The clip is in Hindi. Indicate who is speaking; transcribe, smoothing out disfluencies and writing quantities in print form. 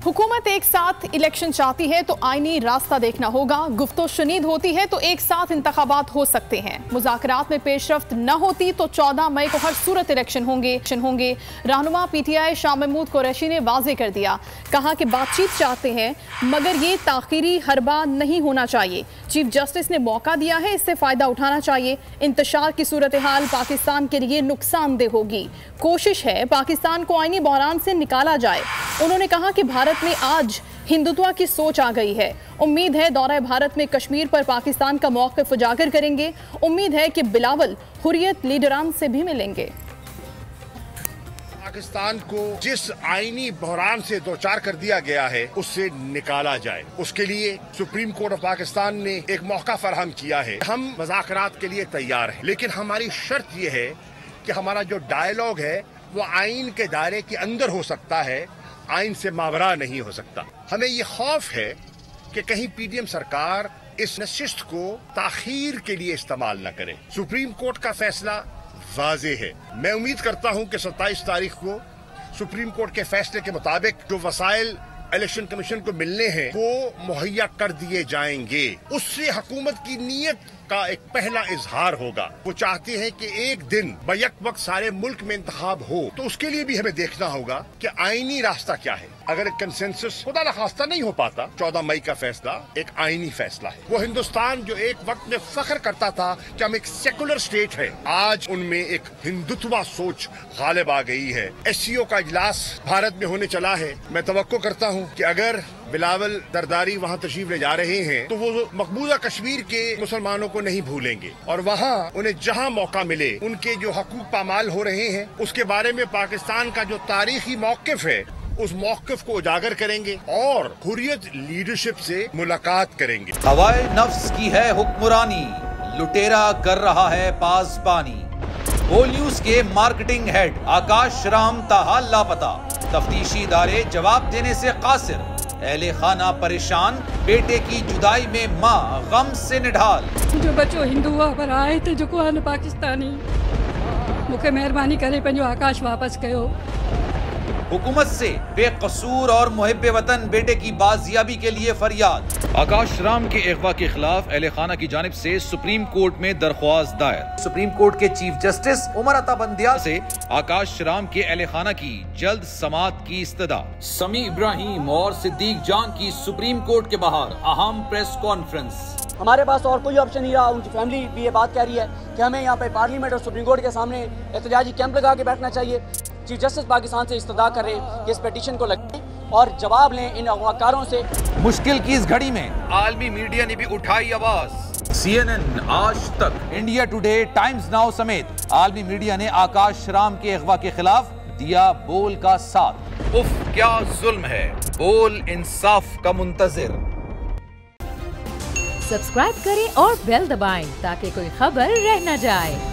Speaker 1: हुकूमत एक साथ इलेक्शन चाहती है तो आईनी रास्ता देखना होगा। गुफ्तो शुनीद होती है तो एक साथ इंतखाबात हो सकते हैं। मुज़ाकरात में पेशरफ्त न होती तो 14 मई को हर सूरत इलेक्शन होंगे। रहनुमा PTI शाह महमूद कुरैशी ने वाजे कर दिया, कहा कि बातचीत चाहते हैं मगर ये ताखीरी हरबा नहीं होना चाहिए। चीफ जस्टिस ने मौका दिया है, इससे फ़ायदा उठाना चाहिए। इंतशार की सूरत हाल पाकिस्तान के लिए नुकसानदेह होगी। कोशिश है पाकिस्तान को आईनी बहरान से निकाला जाए। उन्होंने कहा कि भारत में आज हिंदुत्व की सोच आ गई है। उम्मीद है दौरा भारत में कश्मीर पर पाकिस्तान का मौक़िफ़ उजागर करेंगे। उम्मीद है कि बिलावल हुर्रियत लीडरान से भी मिलेंगे।
Speaker 2: पाकिस्तान को जिस आईनी बहरान से दो चार कर दिया गया है उससे निकाला जाए, उसके लिए सुप्रीम कोर्ट ऑफ पाकिस्तान ने एक मौका फराहम किया है। हम मुज़ाकरात के लिए तैयार हैं, लेकिन हमारी शर्त यह है कि हमारा जो डायलॉग है वो आइन के दायरे के अंदर हो सकता है, आइन से मावरा नहीं हो सकता। हमें ये खौफ है कि कहीं PDM सरकार इस नशिस्त को ताखीर के लिए इस्तेमाल न करे। सुप्रीम कोर्ट का फैसला वाज़ेह है। मैं उम्मीद करता हूं कि 27 तारीख को सुप्रीम कोर्ट के फैसले के मुताबिक जो वसाइल इलेक्शन कमीशन को मिलने हैं वो मुहैया कर दिए जाएंगे। उससे हुकूमत की नीयत का एक पहला इजहार होगा। वो चाहते हैं कि एक दिन बैक वक्त सारे मुल्क में इंतखाब हो, तो उसके लिए भी हमें देखना होगा कि आईनी रास्ता क्या है। अगर एक कंसेंसस खुदा न खास्ता नहीं हो पाता, 14 मई का फैसला एक आईनी फैसला है। वो हिंदुस्तान जो एक वक्त में फख्र करता था कि हम एक सेकुलर स्टेट है, आज उनमें एक हिंदुत्व सोच गालिब आ गई है। SCO का इजलास भारत में होने चला है। मैं तवक्को करता हूँ कि अगर बिलावल दरदारी वहाँ तशरीफ ले जा रहे हैं तो वो मकबूजा कश्मीर के मुसलमानों को नहीं भूलेंगे और वहाँ उन्हें जहाँ मौका मिले उनके जो हकूक पामाल हो रहे हैं उसके बारे में पाकिस्तान का जो तारीखी मौक़िफ़ है उस मौक़िफ़ को उजागर करेंगे और हुर्रियत लीडरशिप से मुलाकात करेंगे।
Speaker 3: हवाए नफ्स की है हुक्मरानी, लुटेरा कर रहा है पासबानी। बोल न्यूज के मार्केटिंग हेड आकाश राम ताहा लापता, तफ्तीशी इदारे जवाब देने से कासिर। अहले खाना परेशान, बेटे की जुदाई में माँ गम से निढाल।
Speaker 4: जो बच्चो हिंदू पर आए थे जो को पाकिस्तानी, मुझे मेहरबानी करे पंहिंजो आकाश वापस कयो।
Speaker 3: हुकूमत से बेकसूर और मुहिब्बे वतन बेटे की बाजियाबी के लिए फरियाद। आकाश राम के अगवा के खिलाफ अहले खाना की जानिब से सुप्रीम कोर्ट में दरख्वास्त दायर। सुप्रीम कोर्ट के चीफ जस्टिस उमर अता बंदियाल से आकाश राम के अहले खाना की जल्द समाअत की इस्तदा। समी इब्राहिम और सिद्दीक जान की सुप्रीम कोर्ट के बाहर अहम प्रेस कॉन्फ्रेंस।
Speaker 5: हमारे पास और कोई ऑप्शन नहीं रहा। उनकी फैमिली भी ये बात कह रही है कि हमें यहाँ पे पार्लियामेंट और सुप्रीम कोर्ट के सामने एहतजाजी कैंप लगा के बैठना चाहिए। चीफ जस्टिस पाकिस्तान से इस्तदा कर रहे हैं कि इस पिटीशन को लगाएं और जवाब लें इन अगवाकारों से।
Speaker 3: मुश्किल की इस घड़ी में आलमी मीडिया ने भी उठाई आवाज। CNN, आज तक, इंडिया टुडे, टाइम्स नाउ समेत आलमी मीडिया ने आकाश राम के अगवा के खिलाफ दिया बोल का साथ। उफ क्या जुल्म है, बोल इंसाफ का मुंतजिर।
Speaker 6: सब्सक्राइब करें और बेल दबाएं ताकि कोई खबर रह न जाए।